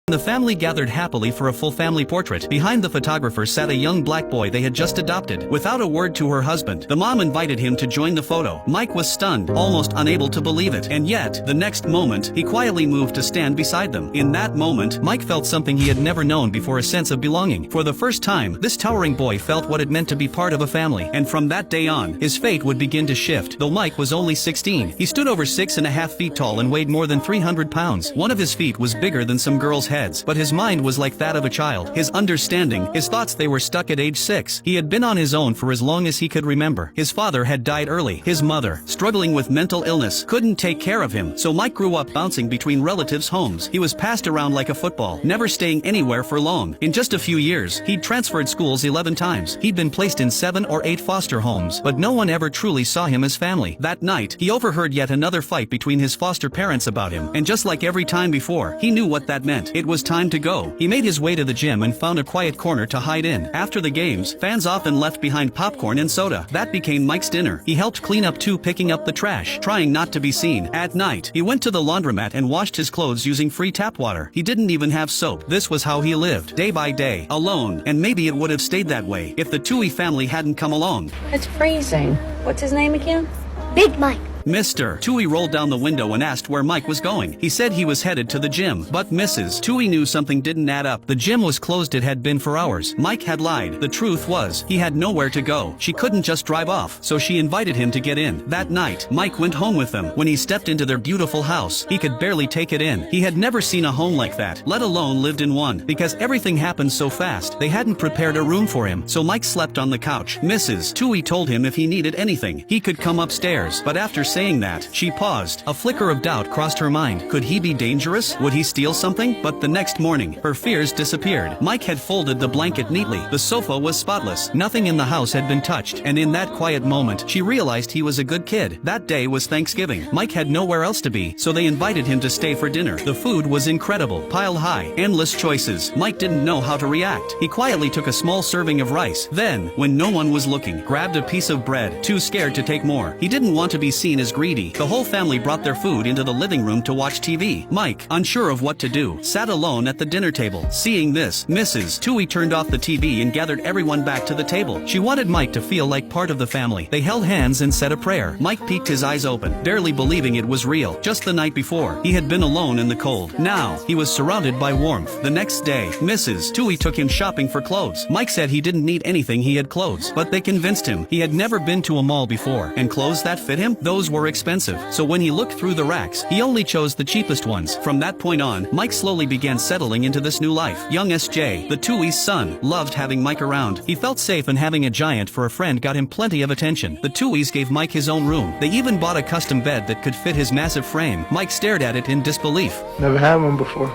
The family gathered happily for a full family portrait. Behind the photographer sat a young black boy they had just adopted. Without a word to her husband, the mom invited him to join the photo. Mike was stunned, almost unable to believe it. And yet, the next moment, he quietly moved to stand beside them. In that moment, Mike felt something he had never known before, a sense of belonging. For the first time, this towering boy felt what it meant to be part of a family. And from that day on, his fate would begin to shift. Though Mike was only 16, he stood over 6.5 feet tall and weighed more than 300 pounds. One of his feet was bigger than some girls' heads, but his mind was like that of a child. His understanding, his thoughts, they were stuck at age 6. He had been on his own for as long as he could remember. His father had died early. His mother, struggling with mental illness, couldn't take care of him. So Mike grew up bouncing between relatives' homes. He was passed around like a football, never staying anywhere for long. In just a few years, he'd transferred schools 11 times. He'd been placed in 7 or 8 foster homes, but no one ever truly saw him as family. That night, he overheard yet another fight between his foster parents about him. And just like every time before, he knew what that meant. It was time to go. He made his way to the gym and found a quiet corner to hide in. After the games, fans often left behind popcorn and soda. That became Mike's dinner. He helped clean up too, picking up the trash, trying not to be seen. At night, he went to the laundromat and washed his clothes using free tap water. He didn't even have soap. This was how he lived, day by day, alone. And maybe it would have stayed that way if the Tuohy family hadn't come along. It's freezing. What's his name again? Big Mike. Mr. Tuohy rolled down the window and asked where Mike was going. He said he was headed to the gym, but Mrs. Tuohy knew something didn't add up. The gym was closed. It had been for hours. Mike had lied. The truth was, he had nowhere to go. She couldn't just drive off, so she invited him to get in. That night, Mike went home with them. When he stepped into their beautiful house, he could barely take it in. He had never seen a home like that, let alone lived in one. Because everything happened so fast, they hadn't prepared a room for him, so Mike slept on the couch. Mrs. Tuohy told him if he needed anything, he could come upstairs. But after saying that, she paused. A flicker of doubt crossed her mind. Could he be dangerous? Would he steal something? But the next morning, her fears disappeared. Mike had folded the blanket neatly. The sofa was spotless. Nothing in the house had been touched. And in that quiet moment, she realized he was a good kid. That day was Thanksgiving. Mike had nowhere else to be, so they invited him to stay for dinner. The food was incredible, piled high, endless choices. Mike didn't know how to react. He quietly took a small serving of rice. Then, when no one was looking, grabbed a piece of bread, too scared to take more. He didn't want to be seen as greedy. The whole family brought their food into the living room to watch TV. Mike, unsure of what to do, sat alone at the dinner table. Seeing this, Mrs. Tuohy turned off the TV and gathered everyone back to the table. She wanted Mike to feel like part of the family. They held hands and said a prayer. Mike peeked his eyes open, barely believing it was real. Just the night before, he had been alone in the cold. Now, he was surrounded by warmth. The next day, Mrs. Tuohy took him shopping for clothes. Mike said he didn't need anything, he had clothes. But they convinced him. He had never been to a mall before. And clothes that fit him? Those were expensive. So when he looked through the racks, he only chose the cheapest ones. From that point on, Mike slowly began settling into this new life. Young SJ, the Tuohy's son, loved having Mike around. He felt safe, and having a giant for a friend got him plenty of attention. The Tuohys gave Mike his own room. They even bought a custom bed that could fit his massive frame. Mike stared at it in disbelief. Never had one before.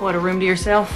What, a room to yourself?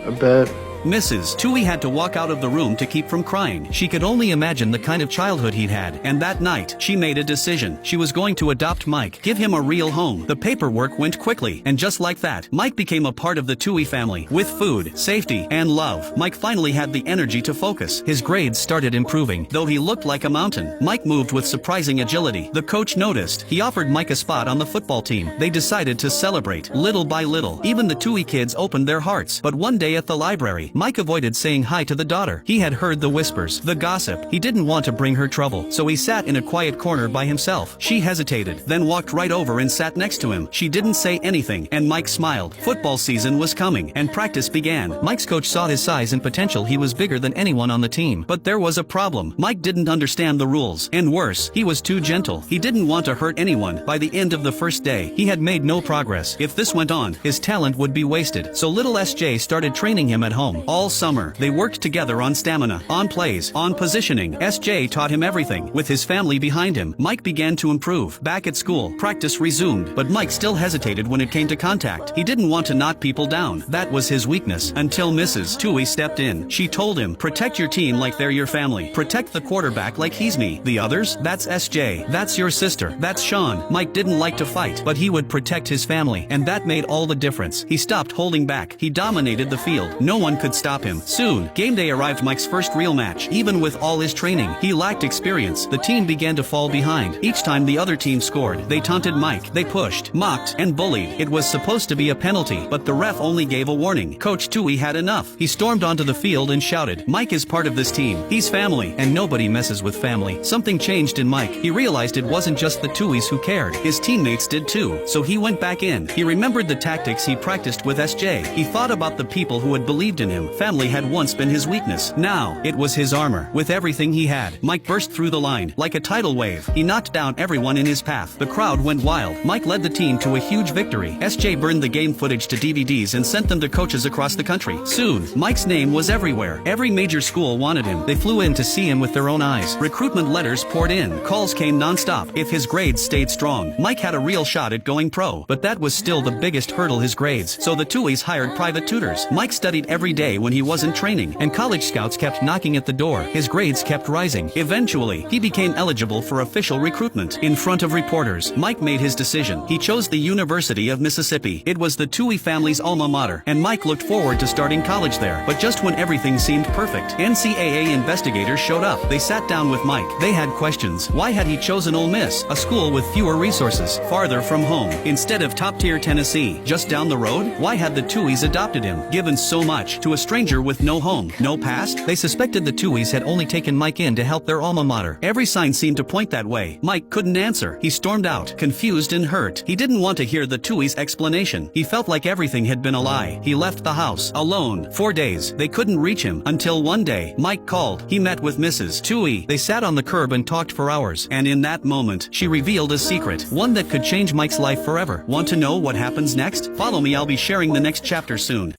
A bed. Mrs. Tuohy had to walk out of the room to keep from crying. She could only imagine the kind of childhood he'd had. And that night, she made a decision. She was going to adopt Mike, give him a real home. The paperwork went quickly, and just like that, Mike became a part of the Tuohy family. With food, safety, and love, Mike finally had the energy to focus. His grades started improving. Though he looked like a mountain, Mike moved with surprising agility. The coach noticed. He offered Mike a spot on the football team. They decided to celebrate. Little by little, even the Tuohy kids opened their hearts. But one day at the library, Mike avoided saying hi to the daughter. He had heard the whispers, the gossip. He didn't want to bring her trouble, so he sat in a quiet corner by himself. She hesitated, then walked right over and sat next to him. She didn't say anything, and Mike smiled. Football season was coming, and practice began. Mike's coach saw his size and potential. He was bigger than anyone on the team. But there was a problem. Mike didn't understand the rules, and worse, he was too gentle. He didn't want to hurt anyone. By the end of the first day, he had made no progress. If this went on, his talent would be wasted. So little SJ started training him at home. All summer, they worked together on stamina, on plays, on positioning. SJ taught him everything. With his family behind him, Mike began to improve. Back at school, practice resumed, but Mike still hesitated when it came to contact. He didn't want to knock people down. That was his weakness. Until Mrs. Tuohy stepped in. She told him, protect your team like they're your family. Protect the quarterback like he's me. The others? That's SJ. That's your sister. That's Sean. Mike didn't like to fight, but he would protect his family, and that made all the difference. He stopped holding back. He dominated the field. No one could could stop him. Soon, game day arrived. Mike's first real match. Even with all his training, he lacked experience. The team began to fall behind. Each time the other team scored, they taunted Mike. They pushed, mocked, and bullied. It was supposed to be a penalty, but the ref only gave a warning. Coach Tuohy had enough. He stormed onto the field and shouted, "Mike is part of this team. He's family, and nobody messes with family." Something changed in Mike. He realized it wasn't just the Tuohys who cared. His teammates did too. So he went back in. He remembered the tactics he practiced with SJ. He thought about the people who had believed in him. Family had once been his weakness. Now, it was his armor. With everything he had, Mike burst through the line. Like a tidal wave, he knocked down everyone in his path. The crowd went wild. Mike led the team to a huge victory. SJ burned the game footage to DVDs and sent them to coaches across the country. Soon, Mike's name was everywhere. Every major school wanted him. They flew in to see him with their own eyes. Recruitment letters poured in. Calls came non-stop. If his grades stayed strong, Mike had a real shot at going pro. But that was still the biggest hurdle, his grades. So the Tuohys hired private tutors. Mike studied every day when he wasn't training, and college scouts kept knocking at the door. His grades kept rising. Eventually, he became eligible for official recruitment. In front of reporters, Mike made his decision. He chose the University of Mississippi. It was the Tuohy family's alma mater, and Mike looked forward to starting college there. But just when everything seemed perfect, NCAA investigators showed up. They sat down with Mike. They had questions. Why had he chosen Ole Miss, a school with fewer resources, farther from home, instead of top-tier Tennessee, just down the road? Why had the Tuohys adopted him, given so much, to a stranger with no home, no past? They suspected the Tuohys had only taken Mike in to help their alma mater. Every sign seemed to point that way. Mike couldn't answer. He stormed out, confused and hurt. He didn't want to hear the Tuohys' explanation. He felt like everything had been a lie. He left the house, alone. 4 days. They couldn't reach him, until one day, Mike called. He met with Mrs. Tuohy. They sat on the curb and talked for hours. And in that moment, she revealed a secret. One that could change Mike's life forever. Want to know what happens next? Follow me, I'll be sharing the next chapter soon.